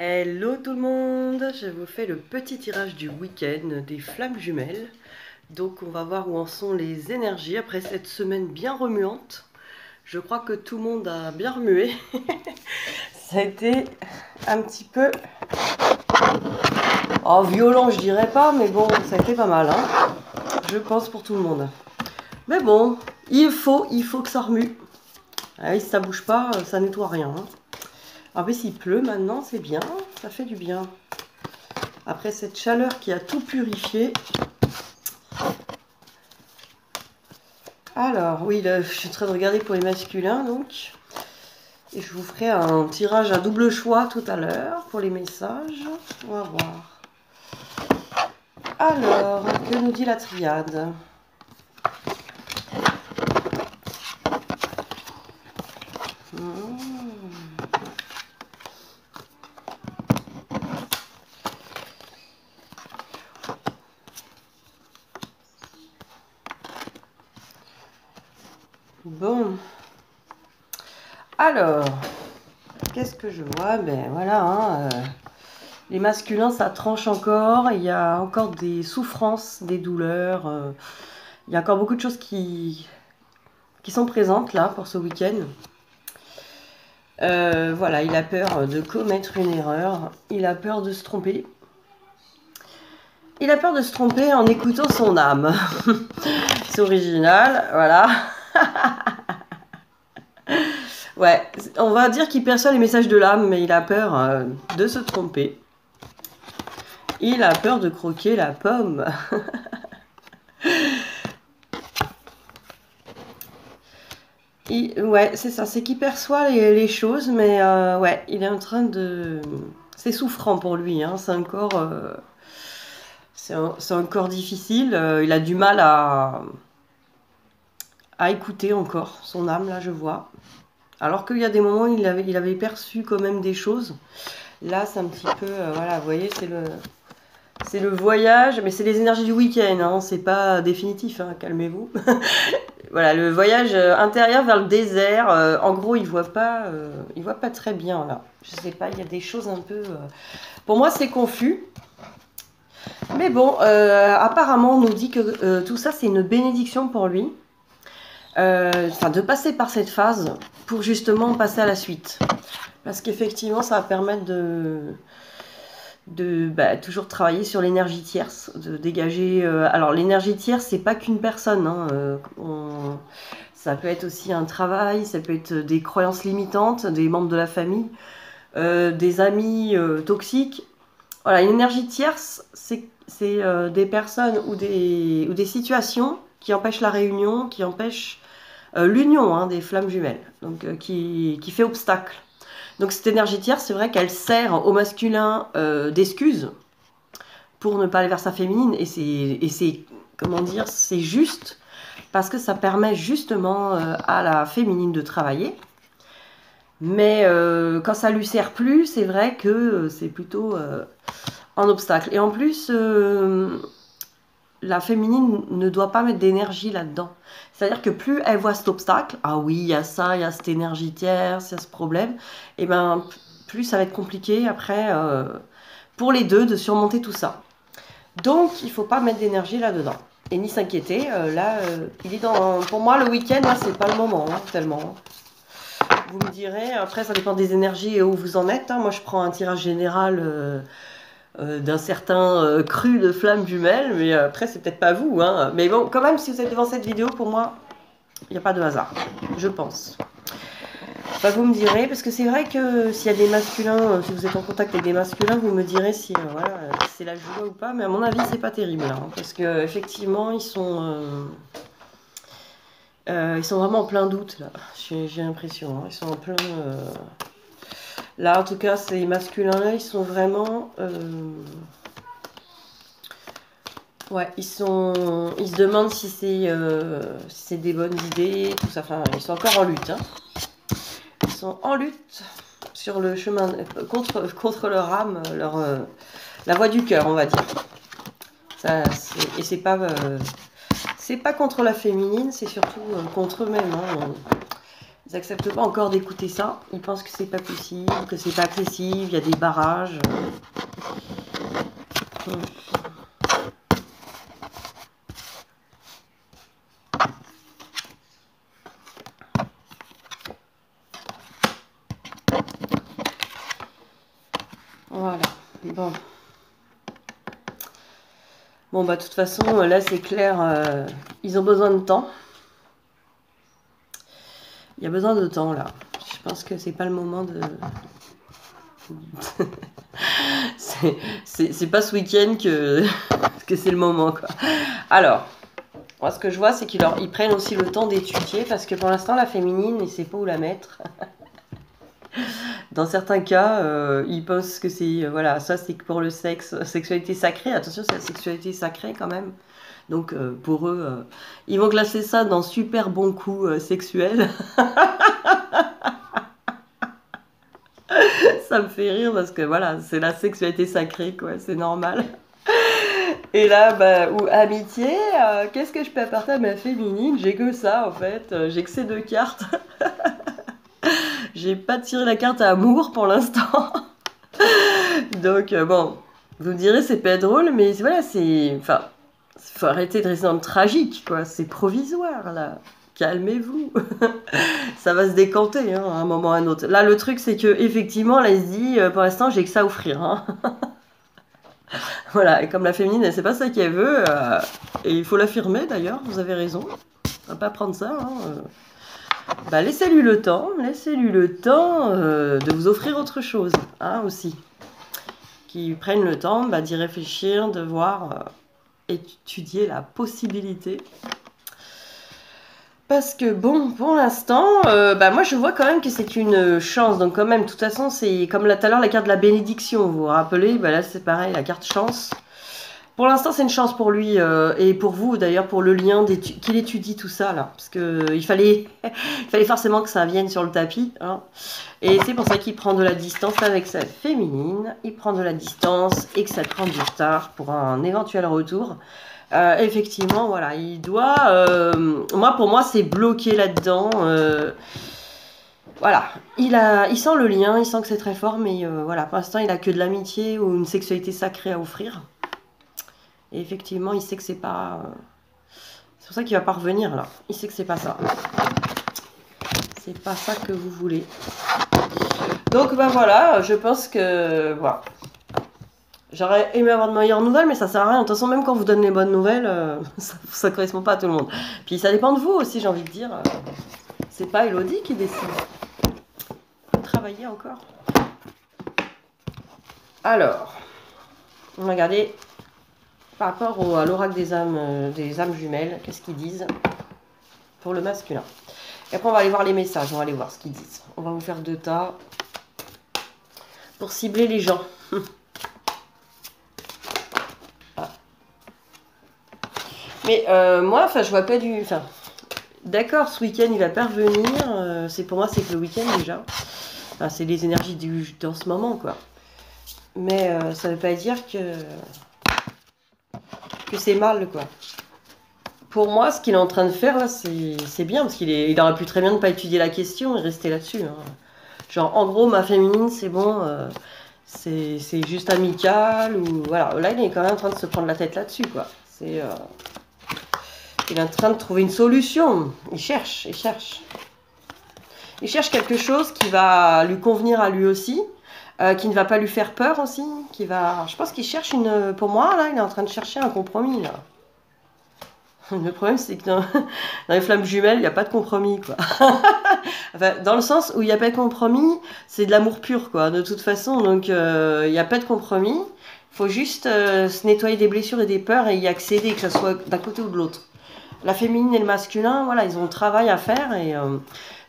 Hello tout le monde, je vous fais le petit tirage du week-end des flammes jumelles. Donc on va voir où en sont les énergies après cette semaine bien remuante. Je crois que tout le monde a bien remué. Ça a été un petit peu... Oh, violent je dirais pas, mais bon, ça a été pas mal, hein. Je pense pour tout le monde. Mais bon, il faut que ça remue. Ah oui, si ça bouge pas, ça nettoie rien, hein. En plus, il pleut maintenant, c'est bien, ça fait du bien. Après cette chaleur qui a tout purifié. Alors, oui, là, je suis en train de regarder pour les masculins, donc. Et je vous ferai un tirage à double choix tout à l'heure pour les messages. On va voir. Alors, que nous dit la triade ? Bon. Alors, qu'est-ce que je vois? Ben voilà, hein, les masculins, ça tranche encore. Il y a encore des souffrances, des douleurs. Il y a encore beaucoup de choses qui sont présentes là pour ce week-end. Voilà, il a peur de commettre une erreur. Il a peur de se tromper. Il a peur de se tromper en écoutant son âme. C'est original, voilà. Ouais, on va dire qu'il perçoit les messages de l'âme, mais il a peur de se tromper. Il a peur de croquer la pomme. Ouais, c'est ça, c'est qu'il perçoit les choses, mais ouais, il est en train de... C'est souffrant pour lui, hein, c'est un corps... c'est un corps difficile, il a du mal à écouter encore son âme, là, je vois. Alors qu'il y a des moments où il avait perçu quand même des choses. Là, c'est un petit peu... voilà, vous voyez, c'est le voyage, mais c'est les énergies du week-end, hein, c'est pas définitif, hein, calmez-vous. Voilà, le voyage intérieur vers le désert. En gros, il voit pas très bien là. Je sais pas, il y a des choses un peu... Pour moi, c'est confus. Mais bon, apparemment, on nous dit que tout ça, c'est une bénédiction pour lui. Enfin, de passer par cette phase pour justement passer à la suite. Parce qu'effectivement, ça va permettre de toujours travailler sur l'énergie tierce, de dégager... alors, l'énergie tierce, c'est pas qu'une personne, hein, ça peut être aussi un travail, ça peut être des croyances limitantes, des membres de la famille, des amis toxiques. Voilà, une énergie tierce, c'est des personnes ou des situations qui empêchent la réunion, qui empêchent l'union, hein, des flammes jumelles, donc qui fait obstacle. Donc cette énergie tierce, c'est vrai qu'elle sert au masculin d'excuse pour ne pas aller vers sa féminine, et c'est comment dire, c'est juste parce que ça permet justement à la féminine de travailler. Mais quand ça lui sert plus, c'est vrai que c'est plutôt un obstacle. Et en plus, la féminine ne doit pas mettre d'énergie là-dedans. C'est-à-dire que plus elle voit cet obstacle, ah oui, il y a ça, il y a cette énergie tierce, il y a ce problème, et ben plus ça va être compliqué après pour les deux de surmonter tout ça. Donc il ne faut pas mettre d'énergie là-dedans. Et ni s'inquiéter, il est dans... Pour moi, le week-end, c'est pas le moment, hein, tellement. Vous me direz, après ça dépend des énergies et où vous en êtes, hein. Moi je prends un tirage général... d'un certain cru de flammes jumelles, mais après c'est peut-être pas vous, hein. Mais bon, quand même, si vous êtes devant cette vidéo, pour moi, il n'y a pas de hasard, je pense. Bah, vous me direz, parce que c'est vrai que s'il y a des masculins, si vous êtes en contact avec des masculins, vous me direz si voilà, c'est la joie ou pas, mais à mon avis, c'est pas terrible, hein, parce que effectivement, ils sont vraiment en plein doute, là, j'ai l'impression, hein, ils sont en plein... Là, en tout cas, ces masculins-là, ils sont vraiment... ouais, ils se demandent si c'est des bonnes idées, tout ça. Enfin, ils sont encore en lutte, hein. Ils sont en lutte sur le chemin contre leur âme, la voie du cœur, on va dire. Et c'est pas contre la féminine, c'est surtout contre eux-mêmes, hein. Ils n'acceptent pas encore d'écouter ça. Ils pensent que c'est pas possible, que c'est pas accessible, il y a des barrages. Voilà. Bon. Bon, bah, de toute façon, là, c'est clair. Ils ont besoin de temps. Il y a besoin de temps, là. Je pense que c'est pas le moment de... c'est pas ce week-end que c'est le moment, quoi. Alors, moi, ce que je vois, c'est qu'ils prennent aussi le temps d'étudier, parce que pour l'instant, la féminine, ils ne savent pas où la mettre. Dans certains cas, ils pensent que c'est... voilà, ça, c'est pour le sexe, sexualité sacrée. Attention, c'est la sexualité sacrée, quand même. Donc, pour eux, ils vont classer ça dans super bon coup sexuel. Ça me fait rire parce que voilà, c'est la sexualité sacrée, quoi, c'est normal. Et là, bah, ou amitié, qu'est-ce que je peux apporter à ma féminine? J'ai que ça, en fait, j'ai que ces 2 cartes. J'ai pas tiré la carte amour pour l'instant. Donc, bon, vous me direz, c'est pas drôle, mais voilà, c'est... Enfin, faut arrêter de rester dans le tragique, quoi, c'est provisoire, là. Calmez-vous. Ça va se décanter, hein, à un moment ou à un autre. Là, le truc, c'est que effectivement, là, il se dit, pour l'instant, j'ai que ça à offrir. Hein. Voilà, et comme la féminine, elle sait pas ça qu'elle veut, et il faut l'affirmer d'ailleurs, vous avez raison. On va pas prendre ça. Hein, bah, laissez-lui le temps de vous offrir autre chose, hein, aussi. Qu'ils prennent le temps d'y réfléchir, de voir, étudier la possibilité. Parce que bon, pour l'instant, moi je vois quand même que c'est une chance. Donc quand même, de toute façon, c'est comme là tout à l'heure la carte de la bénédiction. Vous vous rappelez, bah là c'est pareil, la carte chance. Pour l'instant, c'est une chance pour lui et pour vous d'ailleurs, pour le lien qu'il étudie tout ça là. Parce que il fallait forcément que ça vienne sur le tapis. Hein. Et c'est pour ça qu'il prend de la distance avec sa féminine. Il prend de la distance et que ça prend du retard pour un éventuel retour. Effectivement, voilà, il doit... pour moi, c'est bloqué là-dedans. Voilà, il sent le lien, il sent que c'est très fort, mais voilà, pour l'instant, il a que de l'amitié ou une sexualité sacrée à offrir. Et effectivement, il sait que c'est pas... c'est pour ça qu'il va pas revenir, là. Il sait que c'est pas ça. C'est pas ça que vous voulez. Donc, voilà, je pense que... Voilà. J'aurais aimé avoir de meilleures nouvelles, mais ça sert à rien. De toute façon, même quand on vous donne les bonnes nouvelles, ça ne correspond pas à tout le monde. Puis ça dépend de vous aussi, j'ai envie de dire. C'est pas Elodie qui décide. Faut travailler encore. Alors, on va regarder par rapport à l'oracle des âmes jumelles, qu'est-ce qu'ils disent pour le masculin. Et après, on va aller voir les messages, on va aller voir ce qu'ils disent. On va vous faire 2 tas pour cibler les gens. Mais moi, je vois pas du... Enfin, d'accord, ce week-end, il va pas revenir. Pour moi, c'est que le week-end, déjà. Enfin, c'est les énergies dans ce moment, quoi. Mais ça veut pas dire que c'est mal, quoi. Pour moi, ce qu'il est en train de faire, là, c'est bien. Parce il aurait pu très bien ne pas étudier la question et rester là-dessus. Hein. Genre, en gros, ma féminine, c'est bon... c'est juste amical. Ou voilà. Là, il est quand même en train de se prendre la tête là-dessus, quoi. C'est... il est en train de trouver une solution. Il cherche. Il cherche quelque chose qui va lui convenir à lui aussi, qui ne va pas lui faire peur aussi. Je pense qu'il cherche une... Pour moi, là, il est en train de chercher un compromis, là. Le problème, c'est que dans les flammes jumelles, il n'y a pas de compromis, quoi. Enfin, dans le sens où il n'y a pas de compromis, c'est de l'amour pur, quoi. De toute façon, donc, il n'y a pas de compromis. Il faut juste se nettoyer des blessures et des peurs et y accéder, que ce soit d'un côté ou de l'autre. La féminine et le masculin, voilà, ils ont le travail à faire et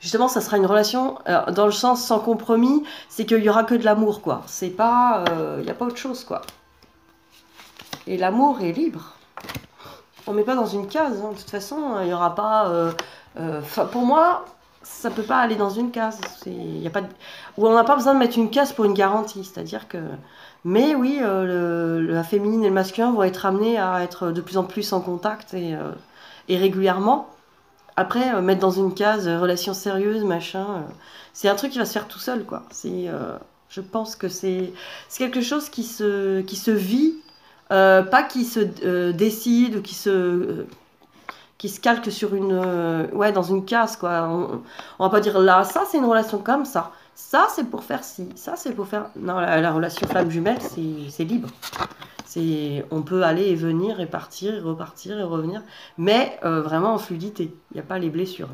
justement, ça sera une relation dans le sens sans compromis, c'est qu'il y aura que de l'amour, quoi. C'est pas, il n'y a pas autre chose, quoi. Et l'amour est libre. On met pas dans une case, hein. De toute façon, il n'y aura pas. Pour moi, ça peut pas aller dans une case. Y a pas de... Ou on n'a pas besoin de mettre une case pour une garantie, c'est-à-dire que. Mais oui, la féminine et le masculin vont être amenés à être de plus en plus en contact et régulièrement, Après, mettre dans une case relation sérieuse, machin, c'est un truc qui va se faire tout seul, quoi. Je pense que c'est quelque chose qui se vit, pas qui se décide ou qui se calque sur ouais, dans une case, quoi. On va pas dire là, ça c'est une relation comme ça. Ça c'est pour faire ci, ça c'est pour faire. Non, la relation flamme jumelle, c'est libre. On peut aller et venir et partir et repartir et revenir, mais vraiment en fluidité. Il n'y a pas les blessures.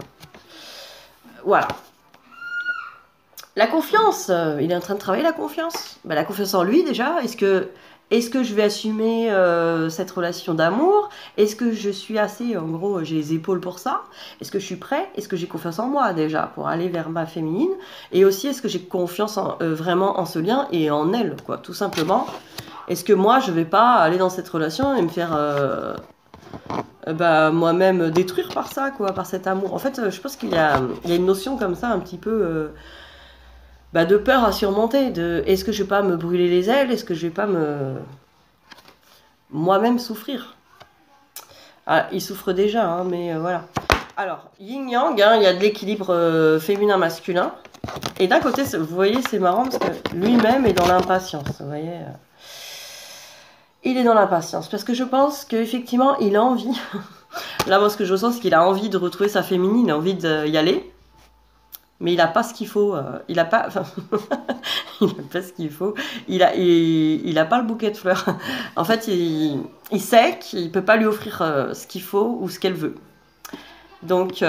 Voilà. La confiance, il est en train de travailler la confiance. La confiance en lui déjà. Est-ce que je vais assumer cette relation d'amour? Est-ce que je suis assez, en gros, j'ai les épaules pour ça? Est-ce que je suis prêt? Est-ce que j'ai confiance en moi déjà pour aller vers ma féminine? Et aussi, est-ce que j'ai confiance vraiment en ce lien et en elle, quoi, tout simplement? Est-ce que moi, je vais pas aller dans cette relation et me faire moi-même détruire par ça, quoi, par cet amour? En fait, je pense qu'il y a une notion comme ça, un petit peu de peur à surmonter. Est-ce que je vais pas me brûler les ailes? Est-ce que je vais pas moi-même souffrir? Ah, il souffre déjà, hein, mais voilà. Alors, yin-yang, hein, il y a de l'équilibre féminin-masculin. Et d'un côté, vous voyez, c'est marrant parce que lui-même est dans l'impatience, vous voyez. Il est dans l'impatience parce que je pense qu'effectivement, il a envie. Là, moi, ce que je ressens, c'est qu'il a envie de retrouver sa féminine, il a envie d'y aller. Mais il n'a pas ce qu'il faut. Il n'a pas, il a pas ce qu'il faut. Il a pas le bouquet de fleurs. En fait, il sait qu'il peut pas lui offrir ce qu'il faut ou ce qu'elle veut. Donc,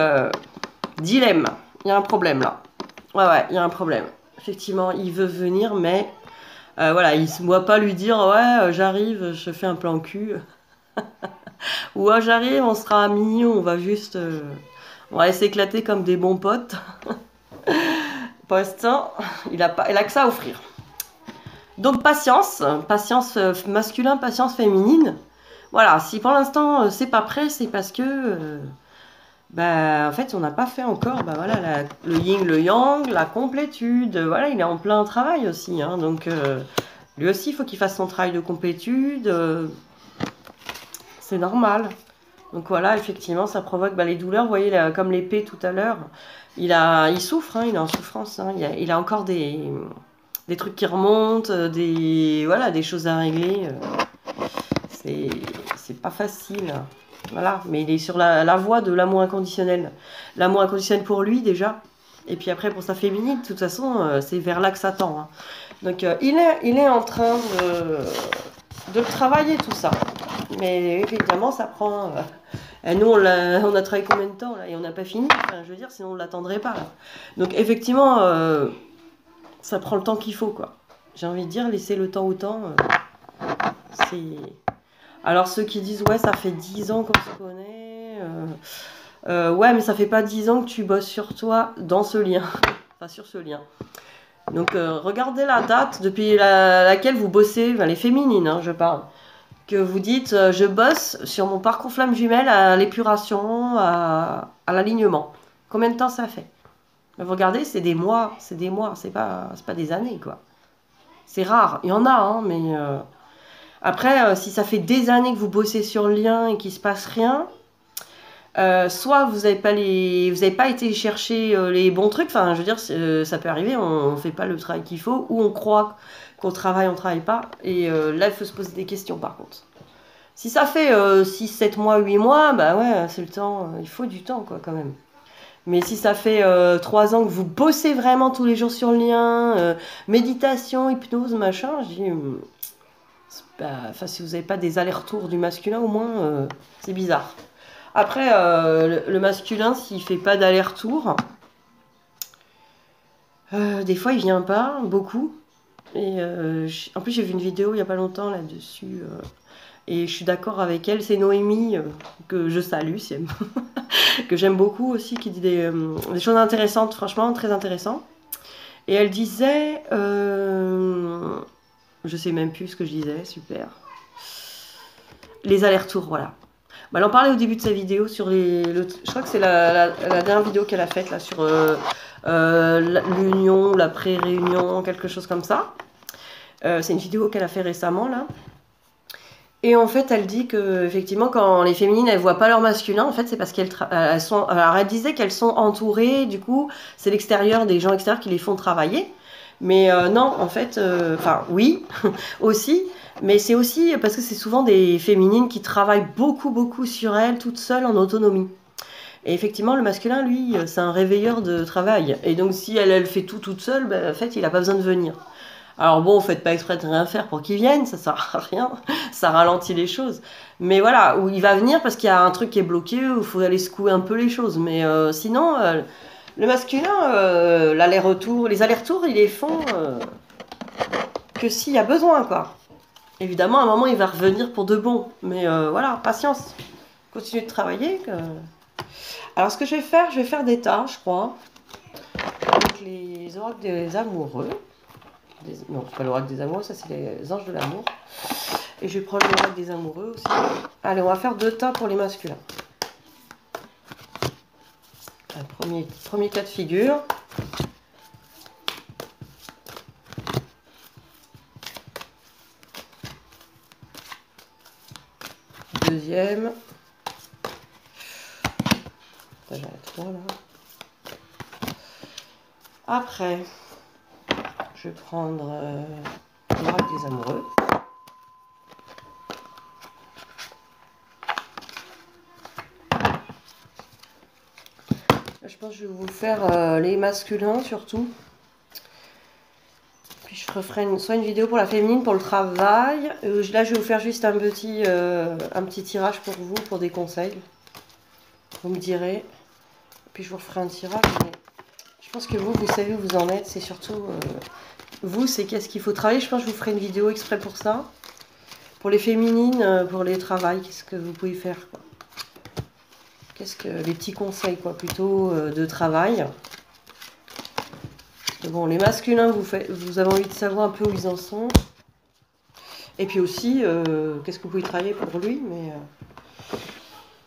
dilemme. Il y a un problème là. Ouais, il y a un problème. Effectivement, il veut venir, mais voilà, il ne voit pas lui dire ouais, j'arrive, je fais un plan cul. Ou j'arrive, on sera amis, on va juste, on va s'éclater comme des bons potes. Pour l'instant, il a que ça à offrir. Donc patience masculin, patience féminine. Voilà, si pour l'instant c'est pas prêt, c'est parce que en fait on n'a pas fait encore le yin, le yang, la complétude. Voilà, il est en plein travail aussi, hein, donc lui aussi il faut qu'il fasse son travail de complétude. C'est normal. Donc voilà, effectivement, ça provoque les douleurs. Vous voyez, là, comme l'épée tout à l'heure, il souffre, hein, il est en souffrance. Hein, il a encore des trucs qui remontent, des choses à régler. C'est pas facile. Voilà, mais il est sur la voie de l'amour inconditionnel. L'amour inconditionnel pour lui déjà, et puis après pour sa féminine, de toute façon, c'est vers là que ça tend. Hein. Donc il est en train de travailler tout ça. Mais évidemment, ça prend... nous, on a travaillé combien de temps là, et on n'a pas fini. Enfin, je veux dire, sinon on ne l'attendrait pas. Là. Donc effectivement, ça prend le temps qu'il faut, quoi. J'ai envie de dire, laisser le temps au temps. C'est... Alors ceux qui disent, ouais, ça fait 10 ans qu'on se connaît. Ouais, mais ça fait pas 10 ans que tu bosses sur toi dans ce lien. Enfin, sur ce lien. Donc regardez la date depuis laquelle vous bossez, les féminines, hein, je parle. Que vous dites, je bosse sur mon parcours flamme jumelle à l'épuration, à l'alignement. Combien de temps ça fait? Vous regardez, c'est des mois, c'est pas des années, quoi. C'est rare, il y en a, hein, mais après, si ça fait des années que vous bossez sur le lien et qu'il se passe rien, soit vous n'avez pas été chercher les bons trucs, enfin, je veux dire, ça peut arriver, on fait pas le travail qu'il faut, ou on croit qu'on travaille, on travaille pas, et là, il faut se poser des questions, par contre. Si ça fait 6, 7 mois, 8 mois, ouais, c'est le temps, il faut du temps, quoi, quand même. Mais si ça fait 3 ans que vous bossez vraiment tous les jours sur le lien, méditation, hypnose, machin, je dis, si vous n'avez pas des allers-retours du masculin, au moins, c'est bizarre. Après, le masculin, s'il fait pas d'aller-retour, des fois, il vient pas, beaucoup. Et en plus, j'ai vu une vidéo il y a pas longtemps là-dessus. Et je suis d'accord avec elle, c'est Noémie, que je salue, que j'aime beaucoup aussi, qui dit des choses intéressantes, franchement, très intéressantes. Et elle disait, je sais même plus ce que je disais, super. Les allers-retours, voilà. Elle en parlait au début de sa vidéo sur je crois que c'est la dernière vidéo qu'elle a faite là sur l'union, la pré-réunion, quelque chose comme ça. C'est une vidéo qu'elle a fait récemment là. Et en fait, elle dit que effectivement, quand les féminines elles voient pas leur masculin, en fait, c'est parce elles sont. Alors, elle disait qu'elles sont entourées. Du coup, c'est l'extérieur des gens extérieurs qui les font travailler. Mais non, en fait, enfin oui, aussi. Mais c'est aussi parce que c'est souvent des féminines qui travaillent beaucoup, beaucoup sur elles, toutes seules en autonomie. Et effectivement, le masculin, lui, c'est un réveilleur de travail. Et donc, si elle fait tout toute seule, ben, en fait, il n'a pas besoin de venir. Alors bon, faites pas exprès de rien faire pour qu'il vienne, ça sert à rien, ça ralentit les choses. Mais voilà, où il va venir parce qu'il y a un truc qui est bloqué, où il faut aller secouer un peu les choses. Mais sinon, le masculin, l'aller-retour, les allers-retours, ils les font que s'il y a besoin, quoi. Évidemment, à un moment, il va revenir pour de bon. Mais voilà, patience. Continuez de travailler. Alors, ce que je vais faire des tas, je crois, avec les oracles des amoureux. Non, c'est pas l'oracle des amoureux, ça c'est les anges de l'amour. Et je vais prendre l'oracle des amoureux aussi. Allez, on va faire 2 tas pour les masculins. Premier cas de figure. Deuxième. J'arrête là, là. Après, je vais prendre l'oracle des amoureux. Je pense que je vais vous faire les masculins surtout. Puis je referai soit une vidéo pour la féminine, pour le travail. Là, je vais vous faire juste un petit tirage pour vous, pour des conseils. Vous me direz. Puis je vous referai un tirage. Mais je pense que vous savez où vous en êtes. C'est surtout vous, c'est qu'est-ce qu'il faut travailler. Je pense que je vous ferai une vidéo exprès pour ça. Pour les féminines, pour les travails, qu'est-ce que vous pouvez faire, quoi. Qu'est-ce que les petits conseils, quoi, plutôt de travail. Parce que bon, les masculins, vous avez envie de savoir un peu où ils en sont. Et puis aussi, qu'est-ce que vous pouvez travailler pour lui. Mais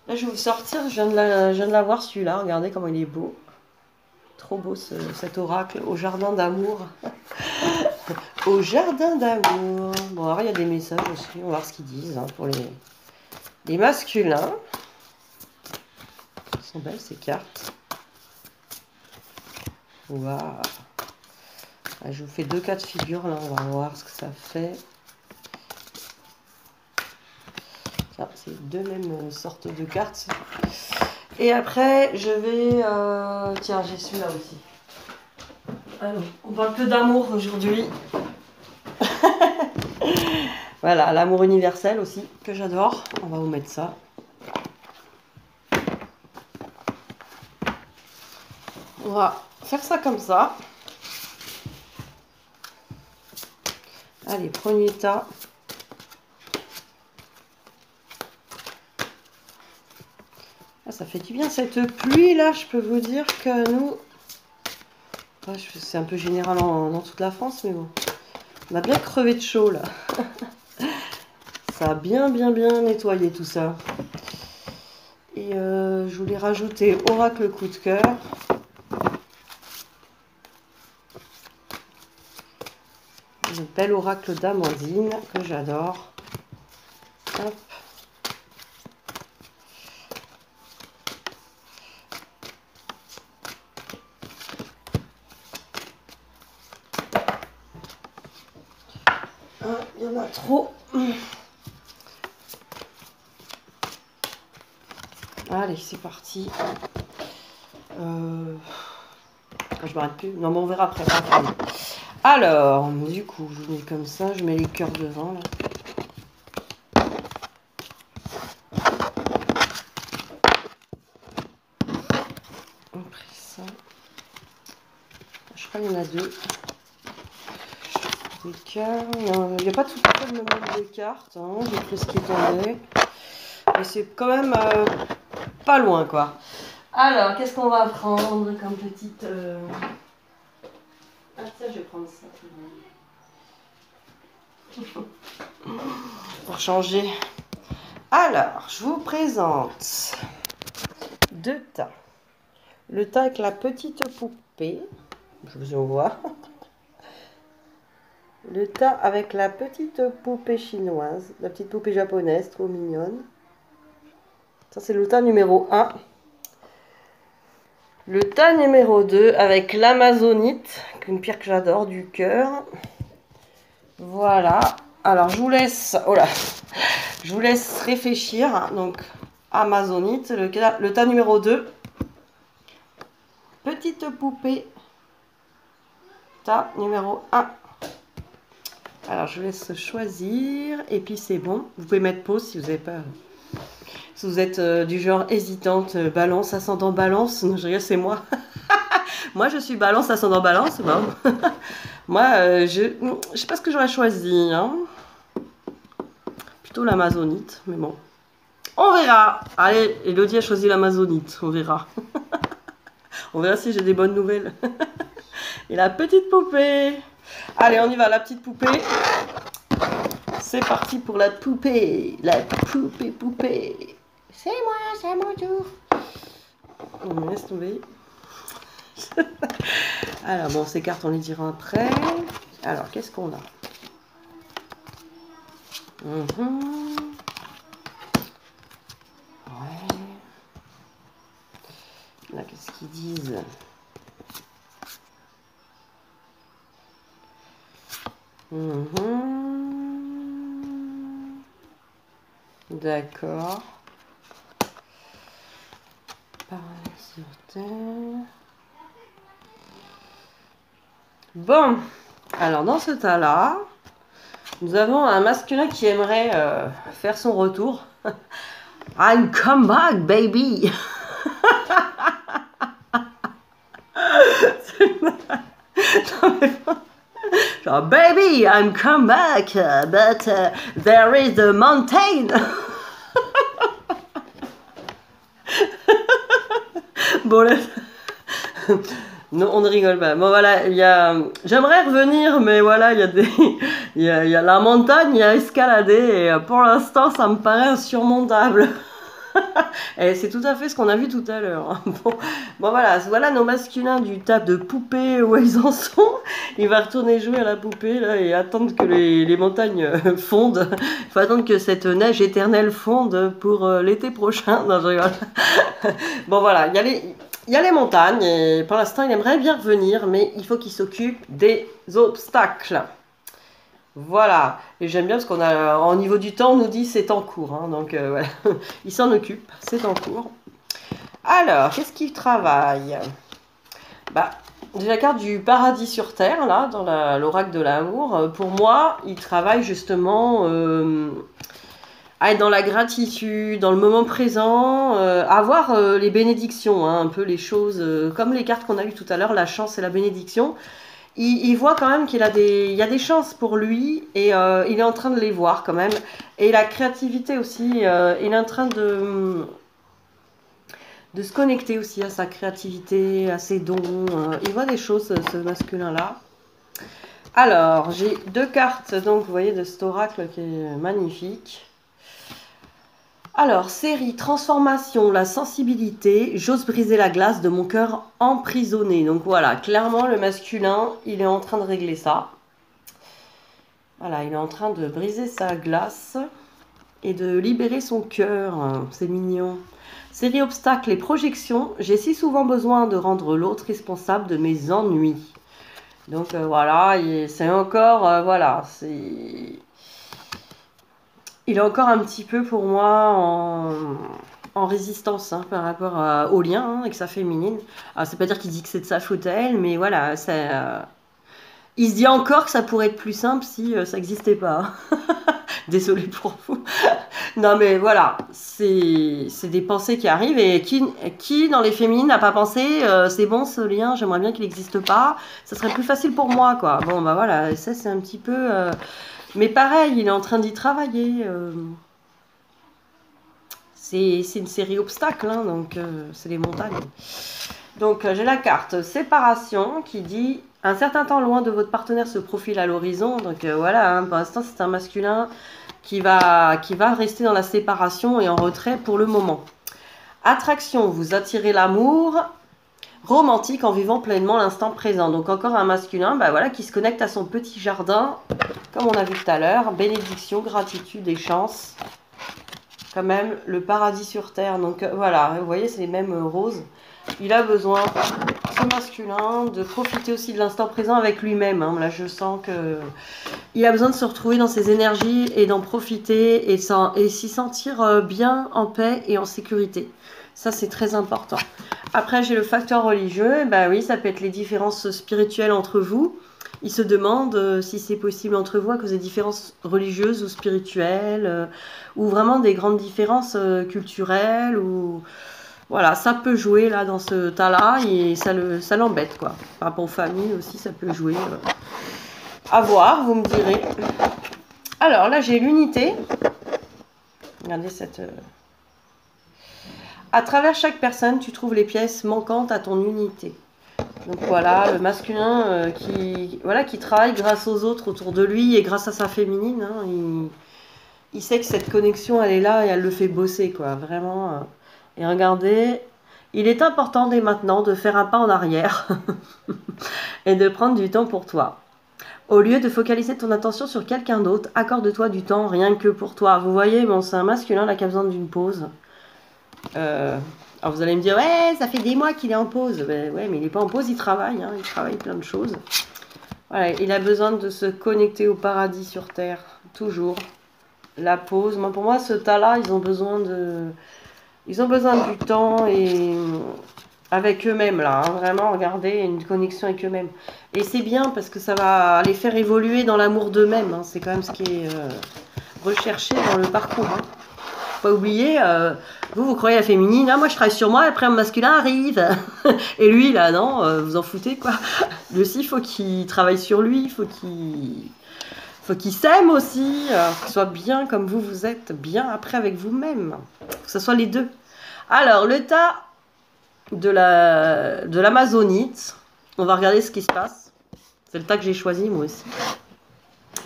là, je vais vous sortir. Je viens de l'avoir celui-là. Regardez comment il est beau. Trop beau cet oracle au jardin d'amour. Au jardin d'amour. Bon, alors il y a des messages aussi. On va voir ce qu'ils disent hein, pour les masculins. Elles sont belles ces cartes. Waouh. Je vous fais 2 cas de figure. Là, on va voir ce que ça fait. C'est 2 mêmes sortes de cartes. Et après, je vais... Tiens, j'ai celui-là aussi. Alors, on parle que d'amour aujourd'hui. Voilà, l'amour universel aussi, que j'adore. On va vous mettre ça. On va faire ça comme ça. Allez, premier tas. Ah, ça fait du bien cette pluie là, je peux vous dire que nous... C'est un peu général dans toute la France, mais bon. On a bien crevé de chaud là. Ça a bien nettoyé tout ça. Et je voulais rajouter oracle coup de cœur. Le bel oracle d'Amandine que j'adore. Hop. Ah, il y en a trop. Allez, c'est parti. Je m'arrête plus. Non, mais on verra après. Alors, du coup, je mets comme ça. Je mets les cœurs devant, là. Après ça. Je crois qu'il y en a 2. Des cœurs. Il n'y a pas tout à fait le même nombre de cartes. Hein. J'ai pris ce qui tombait. Mais c'est quand même pas loin, quoi. Alors, qu'est-ce qu'on va prendre comme petite... Ah, ça, je vais prendre ça. Pour changer. Alors, je vous présente 2 tas. Le tas avec la petite poupée. Je vous envoie. Le tas avec la petite poupée chinoise, la petite poupée japonaise, trop mignonne. Ça, c'est le tas numéro 1. Le tas numéro 2 avec l'amazonite, une pierre que j'adore, du cœur. Voilà. Alors, je vous laisse... Oh là, je vous laisse réfléchir. Donc, amazonite, le tas numéro 2. Petite poupée. Tas numéro 1. Alors, je vous laisse choisir. Et puis, c'est bon. Vous pouvez mettre pause si vous avez pas... Si vous êtes du genre hésitante, balance, ascendant, balance. Non, je rigole, c'est moi. Moi, je suis balance, ascendant, balance. Bon. Moi, je sais pas ce que j'aurais choisi. Hein. Plutôt l'amazonite, mais bon. On verra. Allez, Elodie a choisi l'amazonite. On verra. On verra si j'ai des bonnes nouvelles. Et la petite poupée. Allez, on y va, la petite poupée. C'est parti pour la poupée. La poupée. C'est moi, c'est mon tour. On me laisse tomber. Alors, bon, ces cartes, on les dira après. Alors, qu'est-ce qu'on a? Ouais. Là, qu'est-ce qu'ils disent? D'accord. Pareil sur terre. Bon, alors dans ce tas-là, nous avons un masculin qui aimerait faire son retour. I'm come back, baby. Genre, baby, I'm come back, but there is a mountain. Bon, là... Non, on ne rigole pas. Bon, voilà, j'aimerais revenir, mais voilà, il y a la montagne, il y a escalader, et pour l'instant, ça me paraît insurmontable. Et c'est tout à fait ce qu'on a vu tout à l'heure. Bon, voilà nos masculins du tas de poupées, où ils en sont. Il va retourner jouer à la poupée, là, et attendre que les montagnes fondent. Il faut attendre que cette neige éternelle fonde pour l'été prochain. Non, je rigole. Bon, voilà, il y a les montagnes, et pour l'instant, il aimerait bien revenir, mais il faut qu'il s'occupe des obstacles. Voilà, et j'aime bien parce qu'on a, au niveau du temps, on nous dit c'est en cours, hein, donc voilà, il s'en occupe, c'est en cours. Alors, qu'est-ce qu'il travaille? Bah, j'ai la carte du paradis sur terre, là, dans l'oracle de l'amour. Pour moi, il travaille justement à être dans la gratitude, dans le moment présent, avoir les bénédictions, hein, un peu les choses, comme les cartes qu'on a eues tout à l'heure, la chance et la bénédiction. Il voit quand même qu'il il y a des chances pour lui, et il est en train de les voir quand même. Et la créativité aussi, il est en train de se connecter aussi à sa créativité, à ses dons. Il voit des choses, ce masculin-là. Alors, j'ai 2 cartes, donc vous voyez, de cet oracle qui est magnifique. Alors, série, transformation, la sensibilité, j'ose briser la glace de mon cœur emprisonné. Donc voilà, clairement, le masculin, il est en train de régler ça. Voilà, il est en train de briser sa glace et de libérer son cœur. C'est mignon. Série, obstacles et projections, j'ai si souvent besoin de rendre l'autre responsable de mes ennuis. Donc voilà, c'est encore, voilà, c'est... Il est encore un petit peu pour moi en résistance, hein, par rapport au lien, hein, avec sa féminine. Alors, c'est pas dire qu'il dit que c'est de sa faute à elle, mais voilà, il se dit encore que ça pourrait être plus simple si ça n'existait pas. Désolée pour vous. Non, mais voilà, c'est des pensées qui arrivent, et qui dans les féminines n'a pas pensé c'est bon, ce lien, j'aimerais bien qu'il n'existe pas, ça serait plus facile pour moi, quoi. Bon, bah voilà, ça c'est un petit peu... Mais pareil, il est en train d'y travailler. C'est une série obstacles, hein, donc c'est les montagnes. Donc j'ai la carte séparation qui dit « Un certain temps loin de votre partenaire se profile à l'horizon ». Donc voilà, hein, pour l'instant c'est un masculin qui va rester dans la séparation et en retrait pour le moment. Attraction, vous attirez l'amour. romantique en vivant pleinement l'instant présent. Donc encore un masculin bah voilà, qui se connecte à son petit jardin, comme on a vu tout à l'heure. Bénédiction, gratitude et chance. Quand même, le paradis sur terre. Donc voilà, vous voyez, c'est les mêmes roses. Il a besoin, ce masculin, de profiter aussi de l'instant présent avec lui-même. Hein. Là, je sens que il a besoin de se retrouver dans ses énergies et d'en profiter et s'y sentir bien, en paix et en sécurité. Ça, c'est très important. Après, j'ai le facteur religieux. Ben oui, ça peut être les différences spirituelles entre vous. Il se demande si c'est possible entre vous à cause des différences religieuses ou spirituelles, ou vraiment des grandes différences culturelles. Ou voilà, ça peut jouer là dans ce tas-là et ça l'embête quoi. Par rapport aux familles aussi, ça peut jouer. À voir, vous me direz. Alors là, j'ai l'unité. Regardez cette. À travers chaque personne, tu trouves les pièces manquantes à ton unité. Donc voilà, le masculin qui travaille grâce aux autres autour de lui et grâce à sa féminine. Hein, il sait que cette connexion, elle est là et elle le fait bosser, quoi. Vraiment. Et regardez, il est important dès maintenant de faire un pas en arrière et de prendre du temps pour toi. Au lieu de focaliser ton attention sur quelqu'un d'autre, accorde-toi du temps rien que pour toi. Vous voyez, bon, c'est un masculin là qui a besoin d'une pause. Alors vous allez me dire, ouais, ça fait des mois qu'il est en pause. Ben, ouais, mais il n'est pas en pause, il travaille. Hein, il travaille plein de choses. Voilà, il a besoin de se connecter au paradis sur Terre, toujours. La pause. Moi, pour moi, ce tas-là, ils ont besoin du temps et avec eux-mêmes là, hein, vraiment, regardez, une connexion avec eux-mêmes. Et c'est bien parce que ça va les faire évoluer dans l'amour d'eux-mêmes. Hein, c'est quand même ce qui est recherché dans le parcours. Hein. Pas oublier, vous croyez à la féminine, ah, moi je travaille sur moi, après un masculin arrive. Et lui, là, non, vous en foutez, quoi. Lui aussi, il faut qu'il travaille sur lui, il faut qu'il s'aime aussi, qu'il soit bien comme vous êtes, bien après avec vous-même. Que ce soit les deux. Alors, le tas de l'amazonite, on va regarder ce qui se passe. C'est le tas que j'ai choisi, moi aussi.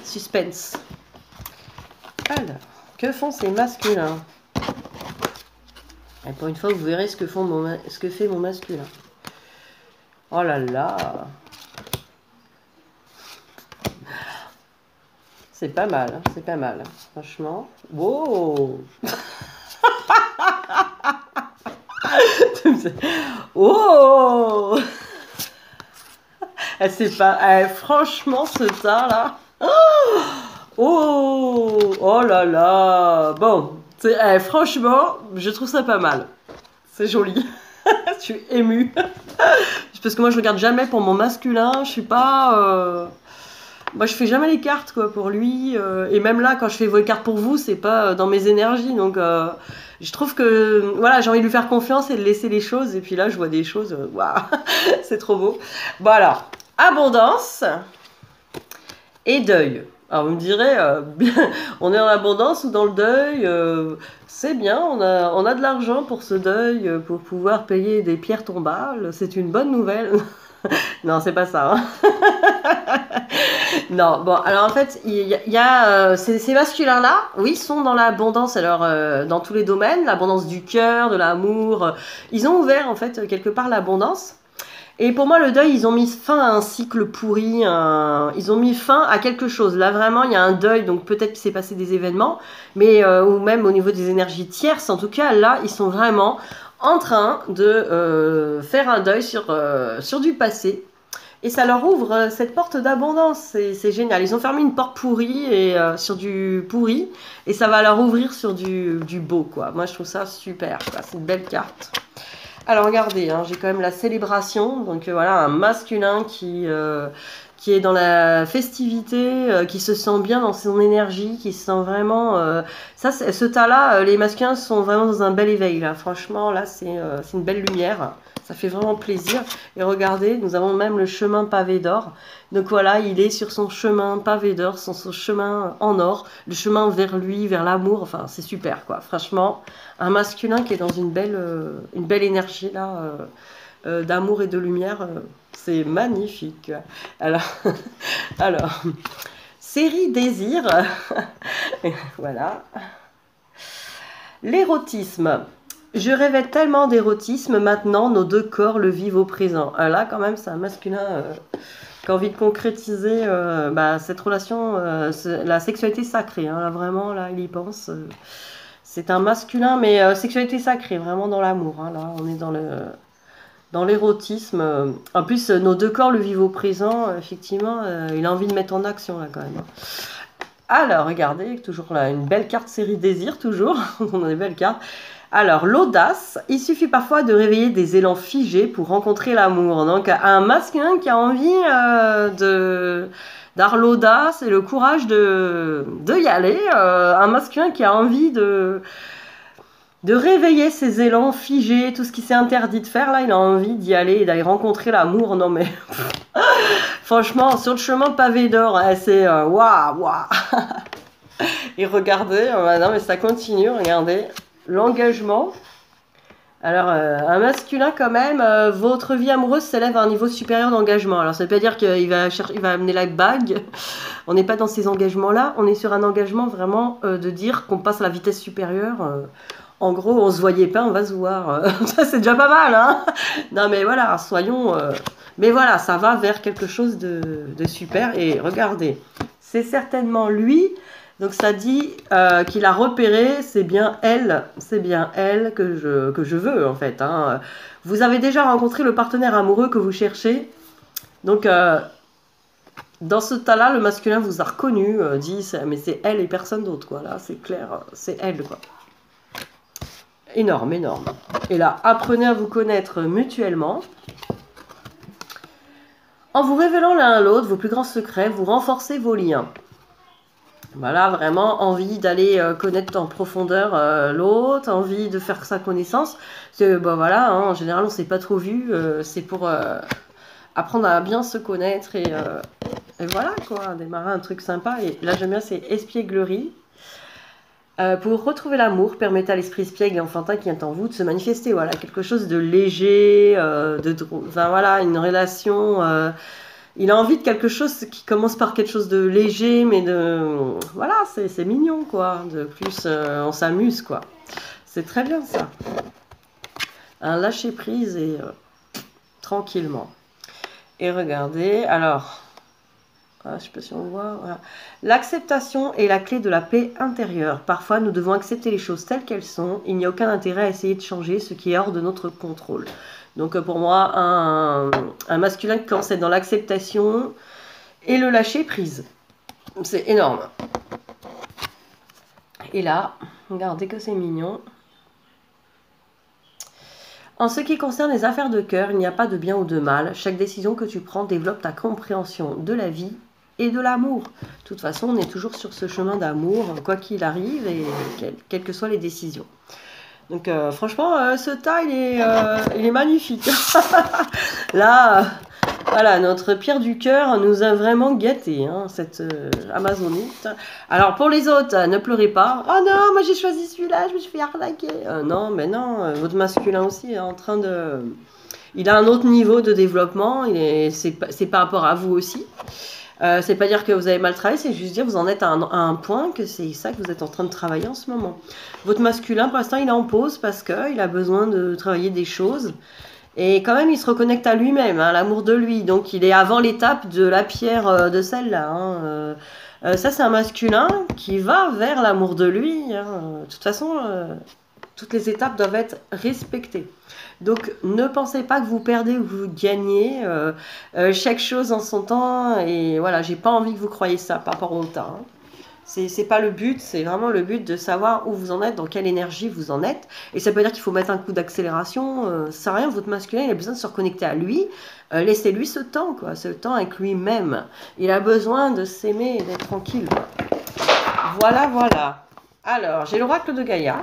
Suspense. Alors. Que font ces masculins? Et pour une fois, vous verrez ce que fait mon masculin. Oh là là. C'est pas mal, hein, c'est pas mal. Franchement. Wow. Oh. C'est pas... franchement, ce tas là... Oh là là. Bon, franchement, je trouve ça pas mal. C'est joli. Je suis émue. Parce que moi, je regarde jamais pour mon masculin. Je suis pas... Moi, je fais jamais les cartes quoi pour lui. Et même là, quand je fais vos cartes pour vous, c'est pas dans mes énergies. Donc, je trouve que... Voilà, j'ai envie de lui faire confiance et de laisser les choses. Et puis là, je vois des choses... Waouh. C'est trop beau. Bon alors, abondance et deuil. Alors vous me direz, on est en abondance ou dans le deuil, c'est bien, on a de l'argent pour ce deuil, pour pouvoir payer des pierres tombales, c'est une bonne nouvelle. Non, c'est pas ça. Hein. Non, bon, alors en fait, il y a ces masculins-là, oui, sont dans l'abondance, alors dans tous les domaines, l'abondance du cœur, de l'amour, ils ont ouvert en fait quelque part l'abondance. Et pour moi, le deuil, ils ont mis fin à un cycle pourri, ils ont mis fin à quelque chose. Là, vraiment, il y a un deuil, donc peut-être qu'il s'est passé des événements, mais ou même au niveau des énergies tierces, en tout cas, là, ils sont vraiment en train de faire un deuil sur du passé. Et ça leur ouvre cette porte d'abondance, c'est génial. Ils ont fermé une porte pourrie et sur du pourri, et ça va leur ouvrir sur du beau, quoi. Moi, je trouve ça super, quoi. C'est une belle carte. Alors regardez, hein, j'ai quand même la célébration, donc voilà, un masculin qui est dans la festivité, qui se sent bien dans son énergie, qui se sent vraiment... ce tas-là, les masculins sont vraiment dans un bel éveil, là. Franchement, là, c'est une belle lumière, ça fait vraiment plaisir. Et regardez, nous avons même le chemin pavé d'or. Donc voilà, il est sur son chemin pavé d'or, son chemin en or, le chemin vers lui, vers l'amour, enfin, c'est super, quoi. Franchement, un masculin qui est dans une belle énergie, là, d'amour et de lumière, c'est magnifique. Alors, série désir, voilà. L'érotisme. Je rêvais tellement d'érotisme, maintenant nos deux corps le vivent au présent. Là, quand même, c'est un masculin qui a envie de concrétiser bah, cette relation, la sexualité sacrée. Hein, là, vraiment, là, il y pense. C'est un masculin, mais sexualité sacrée, vraiment dans l'amour. Hein, là, on est dans l'érotisme. En plus, nos deux corps le vivent au présent. Effectivement, il a envie de mettre en action, là, quand même. Hein. Alors, regardez, toujours là, une belle carte série désir, toujours. On a des belles cartes. Alors, l'audace, il suffit parfois de réveiller des élans figés pour rencontrer l'amour. Donc, un masculin qui a envie d'avoir l'audace et le courage de y aller. Un masculin qui a envie de réveiller ses élans figés, tout ce qui s'est interdit de faire. Là, il a envie d'y aller et d'aller rencontrer l'amour. Non, mais franchement, sur le chemin pavé d'or, hein, c'est waouh, waouh. Et regardez, non, mais ça continue, regardez. L'engagement. Alors, un masculin quand même, votre vie amoureuse s'élève à un niveau supérieur d'engagement. Alors, ça ne veut pas dire qu'il va amener la bague. On n'est pas dans ces engagements-là. On est sur un engagement vraiment de dire qu'on passe à la vitesse supérieure. En gros, on se voyait pas, on va se voir. Ça, c'est déjà pas mal, hein. Non, mais voilà, soyons... Mais voilà, ça va vers quelque chose de super. Et regardez, c'est certainement lui... Donc ça dit qu'il a repéré, c'est bien elle que je veux en fait. Hein. Vous avez déjà rencontré le partenaire amoureux que vous cherchez. Donc dans ce tas-là, le masculin vous a reconnu, dit mais c'est elle et personne d'autre quoi. Là c'est clair, c'est elle quoi. Énorme, énorme. Et là, apprenez à vous connaître mutuellement. En vous révélant l'un à l'autre vos plus grands secrets, vous renforcez vos liens. Voilà, vraiment envie d'aller connaître en profondeur l'autre, envie de faire sa connaissance. Parce que, bah, voilà, hein, en général, on ne s'est pas trop vu. C'est pour apprendre à bien se connaître et voilà, quoi, démarrer un truc sympa. Et là, j'aime bien, c'est espièglerie. Pour retrouver l'amour, permettez à l'esprit espiègle et enfantin qui est en vous de se manifester. Voilà, quelque chose de léger, enfin voilà, une relation... il a envie de quelque chose qui commence par quelque chose de léger, mais de... Voilà, c'est mignon, quoi. De plus, on s'amuse, quoi. C'est très bien, ça. Un lâcher-prise et tranquillement. Et regardez, alors... Ah, je ne sais pas si on voit... Voilà. L'acceptation est la clé de la paix intérieure. Parfois, nous devons accepter les choses telles qu'elles sont. Il n'y a aucun intérêt à essayer de changer ce qui est hors de notre contrôle. Donc pour moi, un masculin qui commence à être dans l'acceptation et le lâcher prise. C'est énorme. Et là, regardez que c'est mignon. En ce qui concerne les affaires de cœur, il n'y a pas de bien ou de mal. Chaque décision que tu prends développe ta compréhension de la vie et de l'amour. De toute façon, on est toujours sur ce chemin d'amour, quoi qu'il arrive, et quelles que soient les décisions. Donc franchement, ce tas, il est magnifique. Là, voilà, notre pierre du cœur nous a vraiment gâtés, hein, cette Amazonite. Alors pour les autres, ne pleurez pas. Oh non, moi j'ai choisi celui-là, je me suis fait arnaquer. Non, mais non, votre masculin aussi est en train de... Il a un autre niveau de développement, c'est par rapport à vous aussi. C'est pas dire que vous avez mal travaillé, c'est juste dire que vous en êtes à un point que c'est ça que vous êtes en train de travailler en ce moment. Votre masculin, pour l'instant, il est en pause parce qu'il a besoin de travailler des choses. Et quand même, il se reconnecte à lui-même, hein, l'amour de lui. Donc, il est avant l'étape de la pierre de celle-là. Hein. Ça, c'est un masculin qui va vers l'amour de lui. Hein. De toute façon, toutes les étapes doivent être respectées. Donc, ne pensez pas que vous perdez ou que vous gagnez. Chaque chose en son temps. Et voilà, j'ai pas envie que vous croyiez ça par rapport au temps. Hein. C'est pas le but, c'est vraiment le but de savoir où vous en êtes, dans quelle énergie vous en êtes. Et ça peut dire qu'il faut mettre un coup d'accélération. Ça sert à rien, votre masculin, il a besoin de se reconnecter à lui. Laissez-lui ce temps, quoi, ce temps avec lui-même. Il a besoin de s'aimer et d'être tranquille. Quoi. Voilà, voilà. Alors, j'ai l'oracle de Gaïa.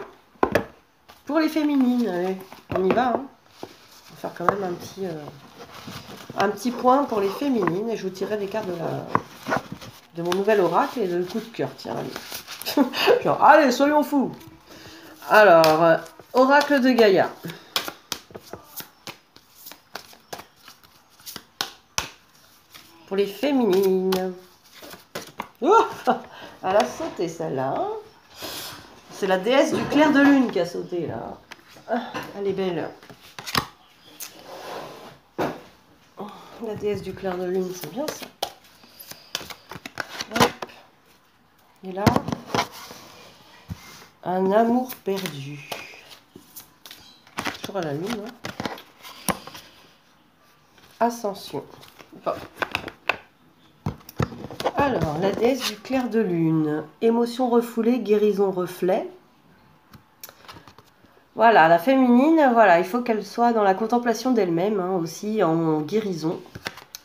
Pour les féminines, allez, on y va. Hein. On va faire quand même un petit point pour les féminines. Et je vous tirerai des cartes de mon nouvel oracle et de coup de cœur. Tiens, allez. Genre, allez, soyons fous. Alors, oracle de Gaïa. Pour les féminines. Oh, elle a sauté celle-là. C'est la déesse du clair de lune qui a sauté là. Elle est belle. La déesse du clair de lune, c'est bien ça. Hop. Et là, un amour perdu. Toujours à la lune. Hein. Ascension. Bon. Alors, la déesse du clair de lune. Émotion refoulée, guérison reflet. Voilà, la féminine, voilà, il faut qu'elle soit dans la contemplation d'elle-même, hein, aussi en guérison.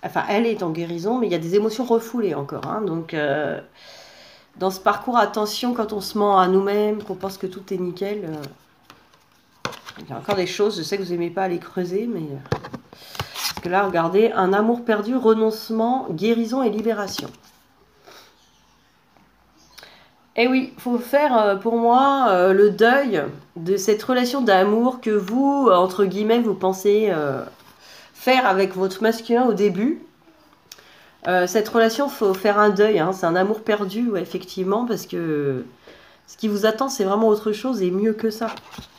Enfin, elle est en guérison, mais il y a des émotions refoulées encore. Hein, donc, dans ce parcours, attention, quand on se ment à nous-mêmes, qu'on pense que tout est nickel. Il y a encore des choses, je sais que vous n'aimez pas aller creuser, mais... parce que là, regardez, un amour perdu, renoncement, guérison et libération. Et oui, il faut faire, pour moi, le deuil de cette relation d'amour que vous, entre guillemets, vous pensez faire avec votre masculin au début. Cette relation, il faut faire un deuil. Hein, c'est un amour perdu, ouais, effectivement, parce que ce qui vous attend, c'est vraiment autre chose et mieux que ça.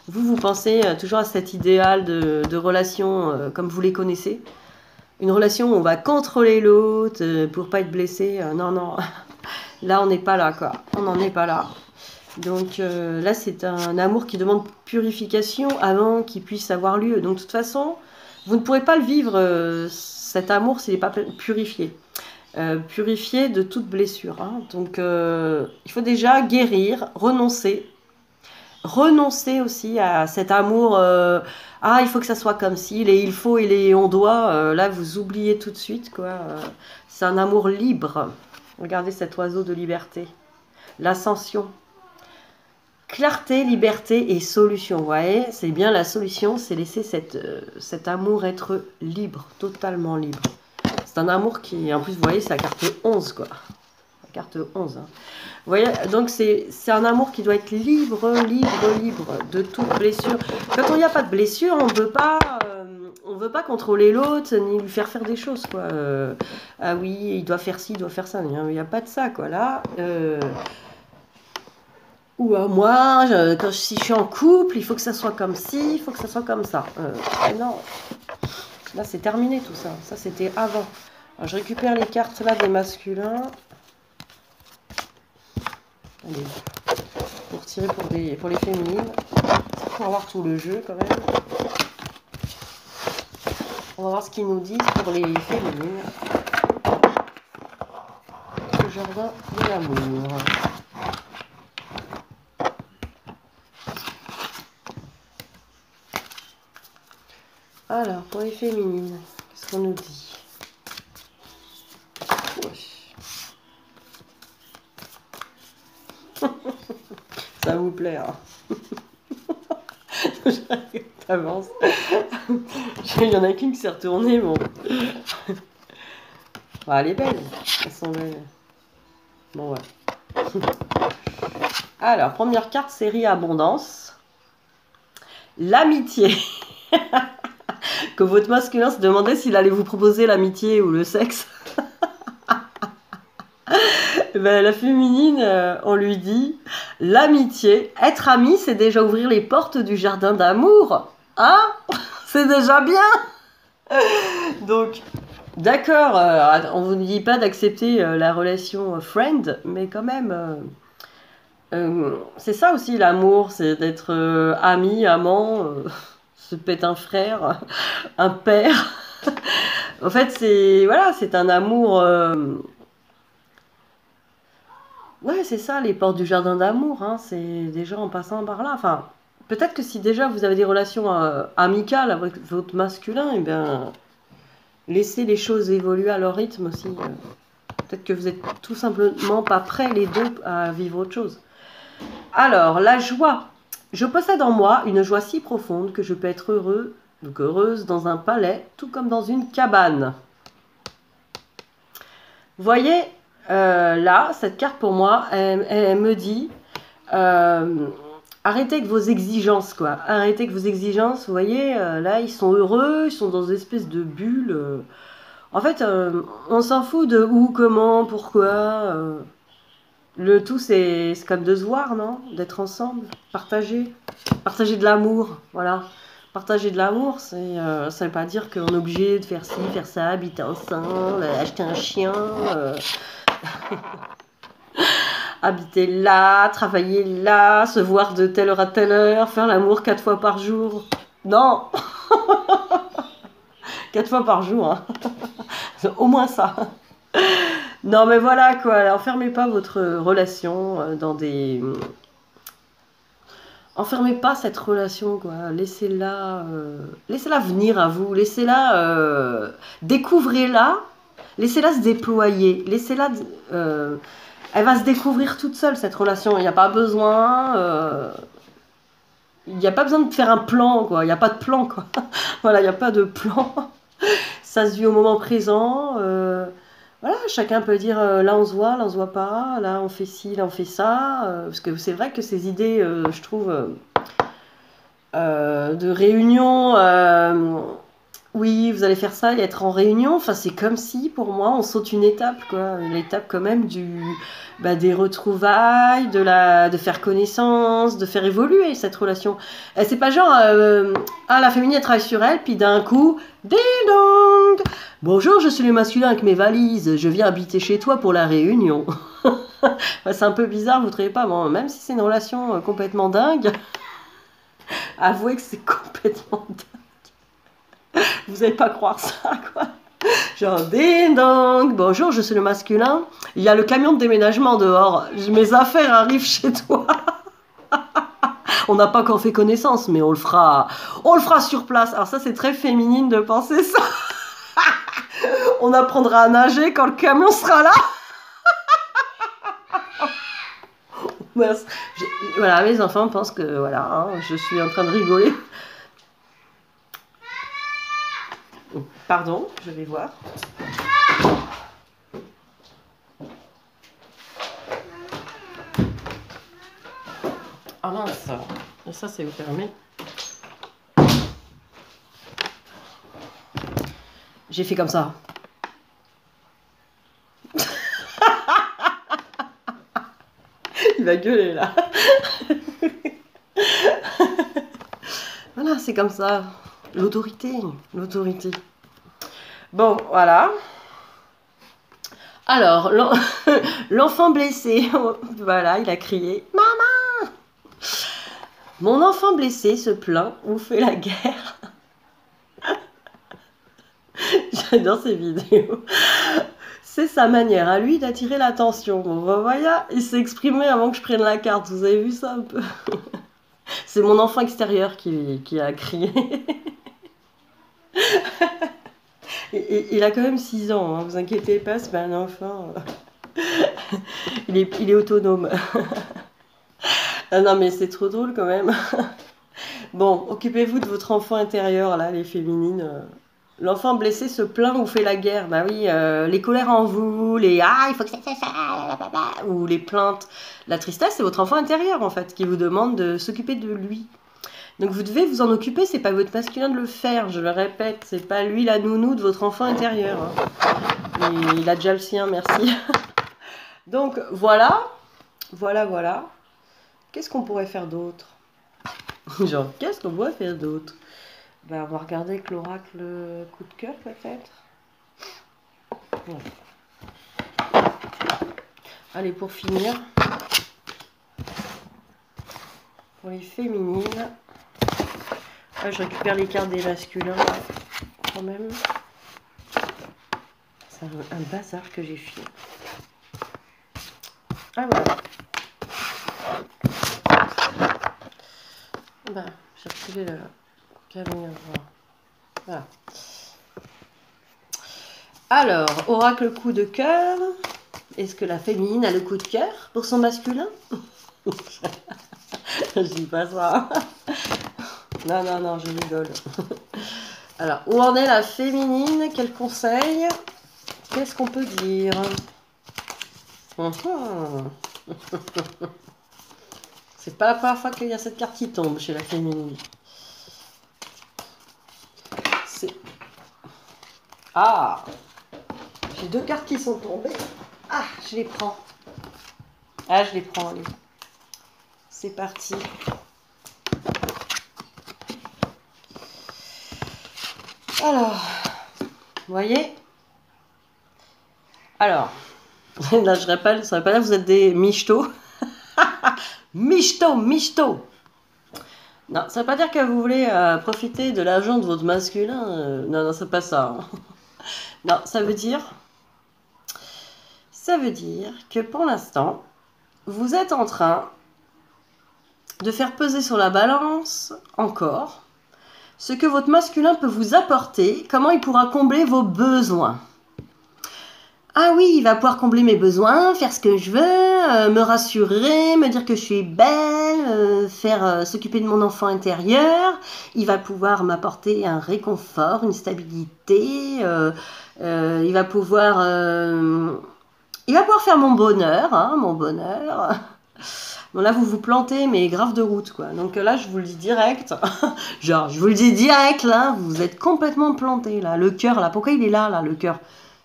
Vous pensez toujours à cet idéal de relation comme vous les connaissez. Une relation où on va contrôler l'autre pour pas être blessé. Non, non. Là, on n'est pas là, quoi. On n'en est pas là. Donc là, c'est un amour qui demande purification avant qu'il puisse avoir lieu. Donc de toute façon, vous ne pourrez pas le vivre, cet amour, s'il n'est pas purifié. Purifié de toute blessure. Hein. Donc il faut déjà guérir, renoncer. Renoncer aussi à cet amour. Ah, il faut que ça soit comme ci, les il faut et les on doit. Là, vous oubliez tout de suite, quoi. C'est un amour libre. Regardez cet oiseau de liberté. L'ascension. Clarté, liberté et solution. Vous voyez, c'est bien la solution, c'est laisser cet amour être libre, totalement libre. C'est un amour qui, en plus, vous voyez, c'est la carte 11, quoi. La carte 11. Hein. Vous voyez, donc c'est un amour qui doit être libre, libre, libre de toute blessure. Quand il n'y a pas de blessure, on ne veut pas contrôler l'autre, ni lui faire des choses, quoi. Ah oui, il doit faire ci, il doit faire ça. Il n'y a pas de ça, quoi. Là, ou moi, si je suis en couple, il faut que ça soit comme ci, il faut que ça soit comme ça. Non, là, c'est terminé tout ça. Ça, c'était avant. Alors, je récupère les cartes là des masculins. Allez, pour tirer pour les féminines. Pour avoir tout le jeu quand même. On va voir ce qu'ils nous disent pour les féminines. Le jardin de l'amour. Alors, pour les féminines, qu'est-ce qu'on nous dit? Ça vous plaît, hein? T'avances. Il y en a qu'une qui s'est retournée, bon. Ah, elle est belle. Elles sont belles. Bon, ouais. Alors, première carte, série abondance. L'amitié. Que votre masculin se demandait s'il allait vous proposer l'amitié ou le sexe. Ben, la féminine, on lui dit l'amitié. Être ami, c'est déjà ouvrir les portes du jardin d'amour. Hein? C'est déjà bien. Donc, d'accord, on ne vous dit pas d'accepter la relation friend, mais quand même, c'est ça aussi l'amour, c'est d'être ami, amant, se pète un frère, un père. En fait, c'est un amour. Ouais, c'est ça, les portes du jardin d'amour. Hein, c'est déjà en passant par là. Enfin, peut-être que si déjà vous avez des relations amicales avec votre masculin, eh bien, laissez les choses évoluer à leur rythme aussi. Peut-être que vous êtes tout simplement pas prêts les deux à vivre autre chose. Alors, la joie. Je possède en moi une joie si profonde que je peux être heureux, donc heureuse dans un palais, tout comme dans une cabane. Vous voyez, là, cette carte pour moi, elle me dit arrêtez avec vos exigences, quoi. Arrêtez avec vos exigences. Vous voyez, là, ils sont heureux, ils sont dans une espèce de bulle. En fait, on s'en fout de où, comment, pourquoi. Le tout, c'est comme de se voir, non? D'être ensemble, partager. Partager de l'amour, voilà. Partager de l'amour, ça veut pas dire qu'on est obligé de faire ci, faire ça, habiter ensemble, acheter un chien, habiter là, travailler là, se voir de telle heure à telle heure, faire l'amour 4 fois par jour. Non, 4 fois par jour, hein. Au moins ça. Non, mais voilà quoi, enfermez pas votre relation dans des. Enfermez pas cette relation, quoi. Laissez-la venir à vous. Laissez-la, découvrez-la. Laissez-la se déployer. Laissez-la, elle va se découvrir toute seule cette relation. Il n'y a pas besoin, il n'y a pas besoin de faire un plan, quoi. Il n'y a pas de plan, quoi. Voilà, il n'y a pas de plan. Ça se vit au moment présent. Voilà, chacun peut dire là on se voit, là on se voit pas, là on fait ci, là on fait ça. Parce que c'est vrai que ces idées, je trouve, de réunion, oui, vous allez faire ça et être en réunion. Enfin, c'est comme si, pour moi, on saute une étape, quoi. L'étape quand même des retrouvailles, de faire connaissance, de faire évoluer cette relation. Et c'est pas genre, la féminine, elle travaille sur elle, puis d'un coup, ding dong! Bonjour, je suis le masculin avec mes valises, je viens habiter chez toi pour la réunion. Enfin, c'est un peu bizarre, vous trouvez pas? Bon, même si c'est une relation complètement dingue, avouez que c'est complètement dingue. Vous n'allez pas croire ça, quoi. Genre, ding dong, bonjour, je suis le masculin. Il y a le camion de déménagement dehors. Mes affaires arrivent chez toi. On n'a pas encore fait connaissance, mais on le fera sur place. Alors ça, c'est très féminine de penser ça. On apprendra à nager quand le camion sera là. Voilà, mes enfants pensent que voilà, hein, je suis en train de rigoler. Pardon, je vais voir. Ah mince, ça c'est fermé. J'ai fait comme ça. Il va gueuler là. Voilà, c'est comme ça. L'autorité. Bon, voilà. Alors, l'enfant blessé, voilà, il a crié « Maman !» Mon enfant blessé se plaint ou fait la guerre. J'adore ces vidéos. C'est sa manière à lui d'attirer l'attention. Bon, ben voilà, il s'est exprimé avant que je prenne la carte. Vous avez vu ça un peu? C'est mon enfant extérieur qui a crié. Il a quand même 6 ans, hein, vous inquiétez pas, c'est pas un enfant. Il est autonome. Ah non, mais c'est trop drôle quand même. Bon, occupez-vous de votre enfant intérieur, là, les féminines. L'enfant blessé se plaint ou fait la guerre. Bah oui, les colères en vous, il faut que ça, ou les plaintes. La tristesse, c'est votre enfant intérieur, en fait, qui vous demande de s'occuper de lui. Donc vous devez vous en occuper, c'est pas votre masculin de le faire, je le répète, c'est pas lui la nounou de votre enfant intérieur. Hein. Il a déjà le sien, merci. Donc voilà. Qu'est-ce qu'on pourrait faire d'autre? Genre, qu'est-ce qu'on pourrait faire d'autre? Ben, on va regarder avec l'oracle coup de cœur peut-être. Bon. Allez, pour finir, pour les féminines, je récupère les cartes des masculins quand même. C'est un bazar que j'ai fait. Ah voilà. Ben, j'ai retrouvé le camion. Voilà. Alors, oracle coup de cœur. Est-ce que la féminine a le coup de cœur pour son masculin? Je dis pas ça. Non, je rigole. Alors, où en est la féminine? Quel conseil? Qu'est-ce qu'on peut dire? C'est pas la première fois qu'il y a cette carte qui tombe chez la féminine. Ah! J'ai 2 cartes qui sont tombées. Ah, je les prends. Ah, je les prends, allez. C'est parti. Alors, vous voyez? Alors, là, je rappelle, ça ne veut pas dire que vous êtes des michetots. Michto. Non, ça ne veut pas dire que vous voulez profiter de l'argent de votre masculin. Non, c'est pas ça. Non, ça veut dire que pour l'instant, vous êtes en train de faire peser sur la balance encore ce que votre masculin peut vous apporter, comment il pourra combler vos besoins. Ah oui, il va pouvoir combler mes besoins, faire ce que je veux, me rassurer, me dire que je suis belle, s'occuper de mon enfant intérieur. Il va pouvoir m'apporter un réconfort, une stabilité. Il va pouvoir faire mon bonheur, mon bonheur. Bon là vous vous plantez mais grave de route quoi. Donc là je vous le dis direct. Genre je vous le dis direct là, vous êtes complètement planté là. Le cœur là, pourquoi il est là le cœur?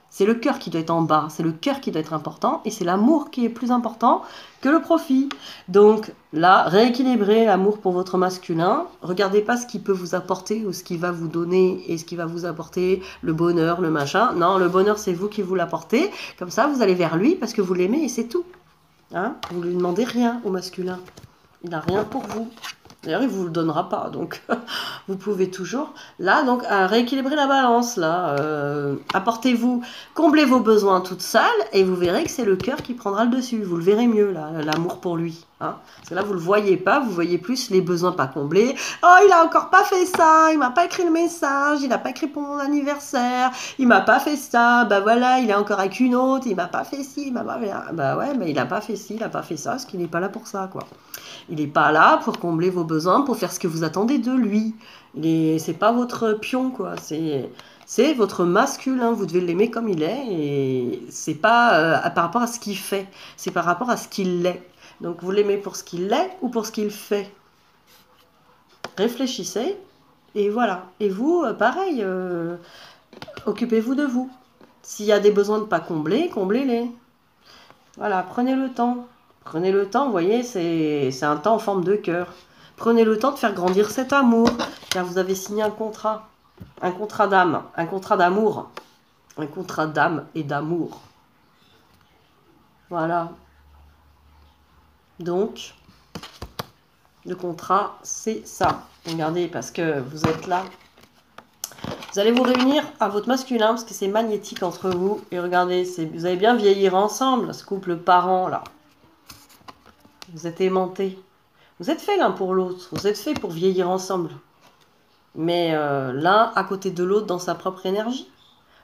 C'est le cœur qui doit être en bas, c'est le cœur qui doit être important et c'est l'amour qui est plus important que le profit. Donc là, rééquilibrez l'amour pour votre masculin. Regardez pas ce qu'il peut vous apporter ou ce qu'il va vous donner et ce qui va vous apporter, le bonheur, le machin. Non, le bonheur c'est vous qui vous l'apportez. Comme ça, vous allez vers lui parce que vous l'aimez et c'est tout. Hein, vous ne lui demandez rien au masculin. Il n'a rien pour vous. D'ailleurs, il ne vous le donnera pas. Donc, vous pouvez toujours, là, donc, rééquilibrer la balance. Là, apportez-vous, comblez vos besoins toute seule et vous verrez que c'est le cœur qui prendra le dessus. Vous le verrez mieux, là, l'amour pour lui. Hein. Parce que là, vous ne le voyez pas. Vous voyez plus les besoins pas comblés. Oh, il a encore pas fait ça. Il m'a pas écrit le message. Il n'a pas écrit pour mon anniversaire. Il m'a pas fait ça. Bah voilà, il est encore avec une autre. Il m'a pas fait ci. Il m'a pas fait... Bah ouais, mais il n'a pas fait ci. Il n'a pas fait ça. Parce qu'il n'est pas là pour ça, quoi. Il n'est pas là pour combler vos besoins, pour faire ce que vous attendez de lui. C'est pas votre pion, quoi. C'est votre masculin. Vous devez l'aimer comme il est. Et c'est pas par rapport à ce qu'il fait. C'est par rapport à ce qu'il est. Donc vous l'aimez pour ce qu'il est ou pour ce qu'il fait. Réfléchissez. Et voilà. Et vous, pareil, occupez-vous de vous. S'il y a des besoins de pas combler, comblez-les. Voilà, prenez le temps. Prenez le temps, vous voyez, c'est un temps en forme de cœur. Prenez le temps de faire grandir cet amour, car vous avez signé un contrat d'âme, un contrat d'amour, un contrat d'âme et d'amour. Voilà. Donc, le contrat, c'est ça. Regardez, parce que vous êtes là. Vous allez vous réunir à votre masculin, parce que c'est magnétique entre vous. Et regardez, vous allez bien vieillir ensemble, ce couple parent, là. Vous êtes aimantés. Vous êtes faits l'un pour l'autre. Vous êtes faits pour vieillir ensemble. Mais l'un à côté de l'autre dans sa propre énergie.